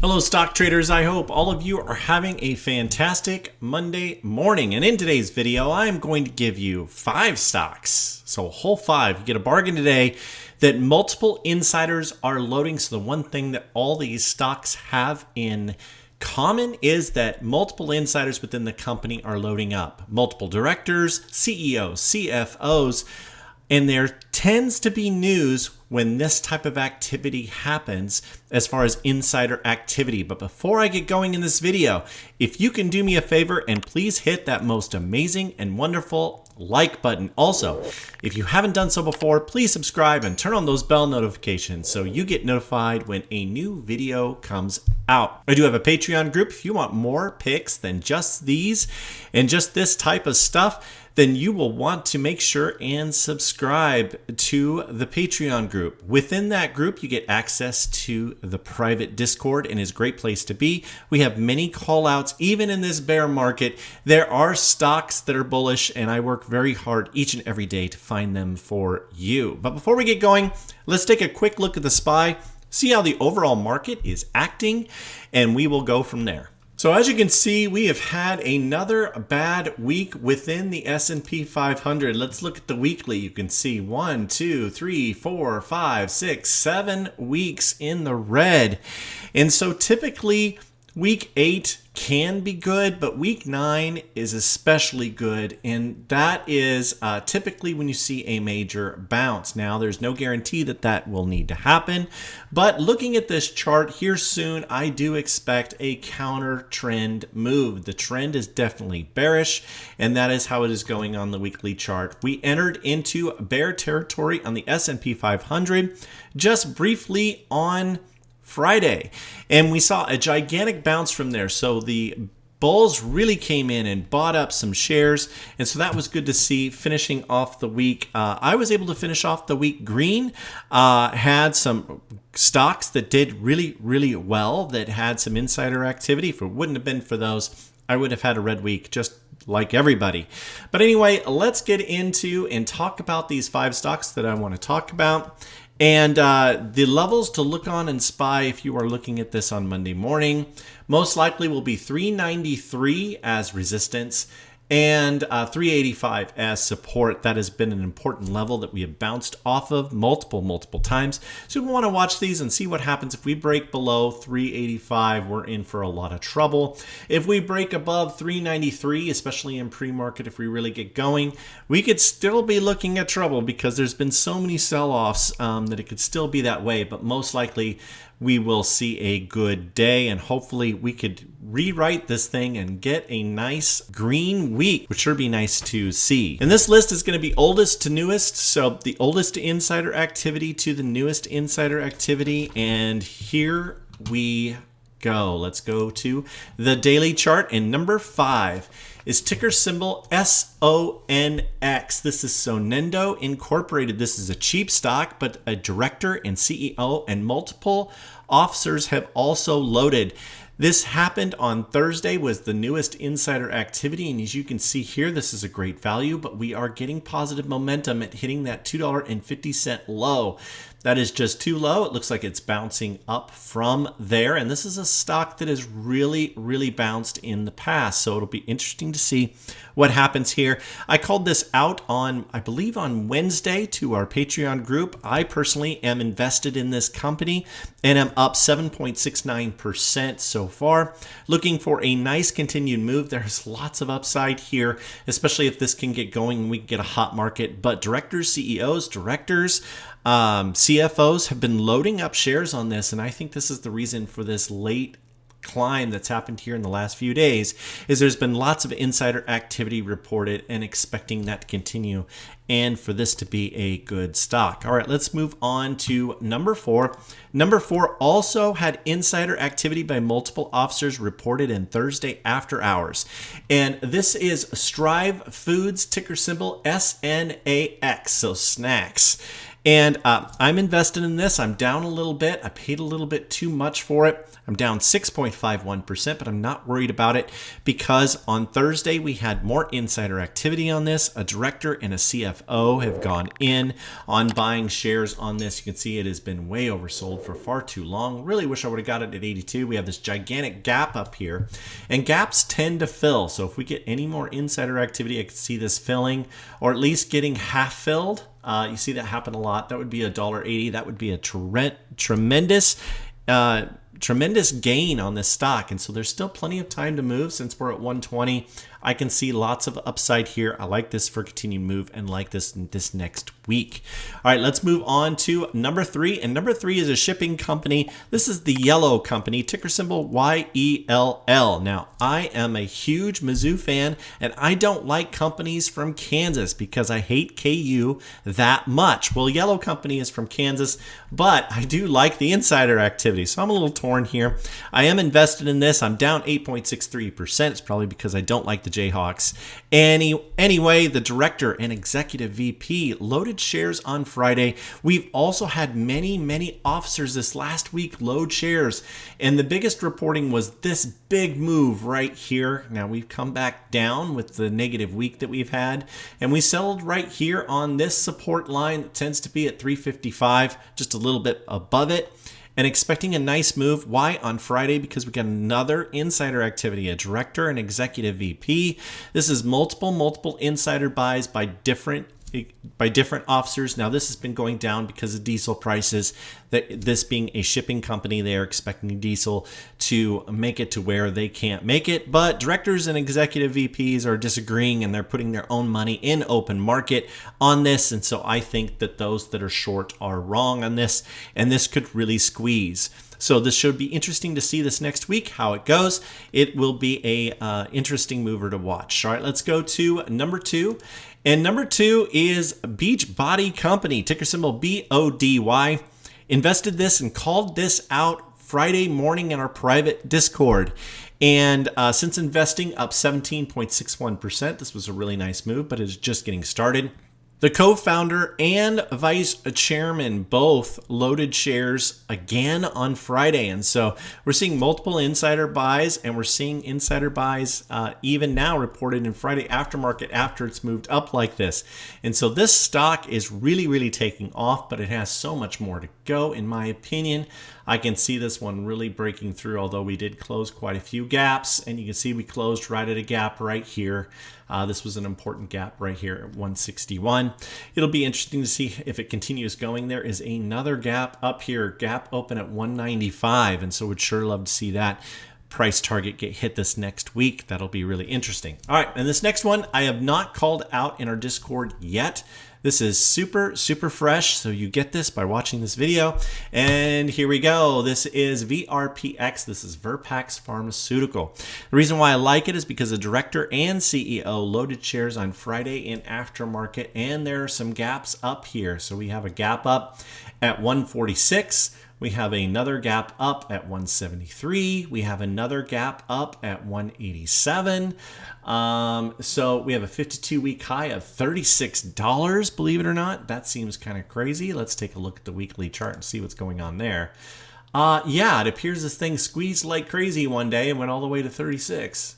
Hello stock traders, I hope all of you are having a fantastic Monday morning. And in today's video, I'm going to give you 5 stocks, so a whole 5. You get a bargain today that multiple insiders are loading. So the one thing that all these stocks have in common is that multiple insiders within the company are loading up. Multiple directors, CEOs, CFOs, and there tends to be news when this type of activity happens as far as insider activity. But before I get going in this video, if you can do me a favor and please hit that most amazing and wonderful like button. Also, if you haven't done so before, please subscribe and turn on those bell notifications so you get notified when a new video comes out. I do have a Patreon group. If you want more picks than just these and just this type of stuff, then you will want to make sure and subscribe to the Patreon group. Within that group, you get access to the private Discord, and is a great place to be. We have many call outs, even in this bear market. There are stocks that are bullish, and I work very hard each and every day to find them for you. But before we get going, let's take a quick look at the SPY, see how the overall market is acting, and we will go from there. So as you can see, we have had another bad week within the S&P 500. Let's look at the weekly. You can see 1, 2, 3, 4, 5, 6, 7 weeks in the red. And so typically week 8 can be good, but week 9 is especially good, and that is typically when you see a major bounce. Now, there's no guarantee that that will need to happen, but looking at this chart here soon, I do expect a counter trend move. The trend is definitely bearish, and that is how it is going on the weekly chart. We entered into bear territory on the S&P 500 just briefly on Friday, and we saw a gigantic bounce from there. So the bulls really came in and bought up some shares, and so that was good to see. Finishing off the week, I was able to finish off the week green. Had some stocks that did really well, that had some insider activity. If it wouldn't have been for those, I would have had a red week just like everybody. But anyway, let's get into and talk about these 5 stocks that I want to talk about. And the levels to look on in SPY, if you are looking at this on Monday morning, most likely will be 393 as resistance and 385 as support. That has been an important level that we have bounced off of multiple times. So we want to watch these and see what happens. If we break below 385, we're in for a lot of trouble. If we break above 393, especially in pre-market, if we really get going, we could still be looking at trouble because there's been so many sell-offs that it could still be that way. But most likely, we will see a good day, and hopefully we could rewrite this thing and get a nice green week, which sure be nice to see. And this list is going to be oldest to newest, so the oldest insider activity to the newest insider activity, and here we go. Let's go to the daily chart, and number 5 is ticker symbol SONX. This is Sonendo Incorporated. This is a cheap stock, but a director and CEO and multiple officers have also loaded. This happened on Thursday, was the newest insider activity, and as you can see here, this is a great value, but we are getting positive momentum at hitting that $2.50 low. That is just too low. It looks like it's bouncing up from there, and this is a stock that has really bounced in the past, so it'll be interesting to see what happens here. I called this out on, I believe, on Wednesday to our Patreon group. I personally am invested in this company and am up 7.69% so far. Looking for a nice continued move. There's lots of upside here, especially if this can get going and we can get a hot market. But directors, CEOs, directors, CFOs have been loading up shares on this, and I think this is the reason for this late climb that's happened here in the last few days, is there's been lots of insider activity reported and expecting that to continue and for this to be a good stock. All right, let's move on to number 4. Number 4 also had insider activity by multiple officers reported in Thursday after hours. And this is Strive Foods, ticker symbol SNAX, so SNAX. And I'm invested in this. I'm down a little bit. I paid a little bit too much for it. I'm down 6.51%, but I'm not worried about it because on Thursday we had more insider activity on this. A director and a CFO have gone in on buying shares on this. You can see it has been way oversold for far too long. Really wish I would have got it at 82. We have this gigantic gap up here, and gaps tend to fill. So if we get any more insider activity, I could see this filling or at least getting half filled. You see that happen a lot. That would be $1.80. That would be a tremendous gain on this stock. And so there's still plenty of time to move since we're at 120. I can see lots of upside here. I like this for continued move and like this next week. All right, let's move on to number 3. And number 3 is a shipping company. This is the yellow company, ticker symbol YELL. Now, I am a huge Mizzou fan, and I don't like companies from Kansas because I hate KU that much. Well, yellow company is from Kansas, but I do like the insider activity. So I'm a little torn here. I am invested in this. I'm down 8.63%. It's probably because I don't like the Jayhawks. Anyway, the director and executive VP loaded shares on Friday. We've also had many officers this last week load shares, and the biggest reporting was this big move right here. Now we've come back down with the negative week that we've had, and we settled right here on this support line that tends to be at 355, just a little bit above it, and expecting a nice move. Why on Friday? Because we got another insider activity, a director and executive VP. This is multiple insider buys by different officers. Now this has been going down because of diesel prices. This being a shipping company, they are expecting diesel to make it to where they can't make it. But directors and executive VPs are disagreeing, and they're putting their own money in open market on this. And so I think that those that are short are wrong on this, and this could really squeeze. So this should be interesting to see this next week, how it goes. It will be a interesting mover to watch. All right, let's go to number 2. And number 2 is Beachbody Company, ticker symbol BODY. Invested this and called this out Friday morning in our private Discord. And since investing up 17.61%, this was a really nice move, but it's just getting started. The co-founder and vice chairman both loaded shares again on Friday. And so we're seeing multiple insider buys, and we're seeing insider buys even now reported in Friday aftermarket after it's moved up like this. And so this stock is really taking off, but it has so much more to go, in my opinion. I can see this one really breaking through, although we did close quite a few gaps, and you can see we closed right at a gap right here. This was an important gap right here at 161. It'll be interesting to see if it continues going. There is another gap up here, gap open at 195, and so we'd sure love to see that price target get hit this next week. That'll be really interesting. All right, and this next one I have not called out in our Discord yet. This is super fresh, so you get this by watching this video. And here we go. This is VRPX. This is Verpax Pharmaceutical. The reason why I like it is because the director and CEO loaded shares on Friday in aftermarket, and there are some gaps up here. So we have a gap up at 146. We have another gap up at 173. We have another gap up at 187. So we have a 52-week high of $36, believe it or not. That seems kind of crazy. Let's take a look at the weekly chart and see what's going on there. Yeah, it appears this thing squeezed like crazy one day and went all the way to 36.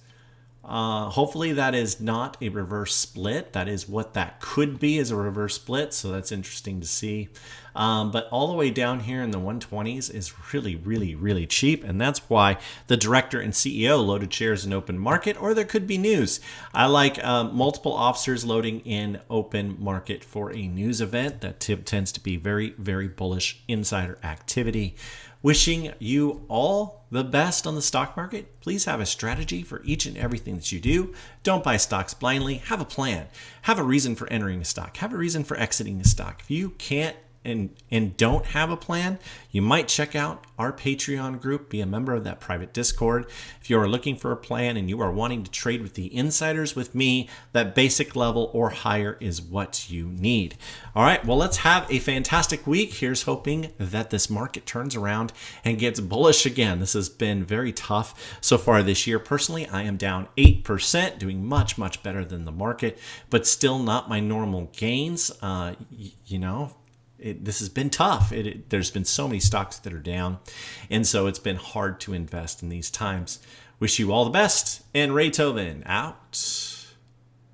Hopefully that is not a reverse split. That is what that could be, as a reverse split. So that's interesting to see. But all the way down here in the 120s is really cheap. And that's why the director and CEO loaded shares in open market, or there could be news. I like multiple officers loading in open market for a news event. That tends to be very bullish insider activity. Wishing you all the best on the stock market. Please have a strategy for each and everything that you do. Don't buy stocks blindly. Have a plan. Have a reason for entering a stock. Have a reason for exiting a stock. If you can't and don't have a plan, you might check out our Patreon group, be a member of that private Discord. If you are looking for a plan and you are wanting to trade with the insiders with me, that basic level or higher is what you need. All right, well, let's have a fantastic week. Here's hoping that this market turns around and gets bullish again. This has been very tough so far this year. Personally, I am down 8%, doing much better than the market, but still not my normal gains. this has been tough. There's been so many stocks that are down, and so it's been hard to invest in these times. Wish you all the best, and Raythoven out.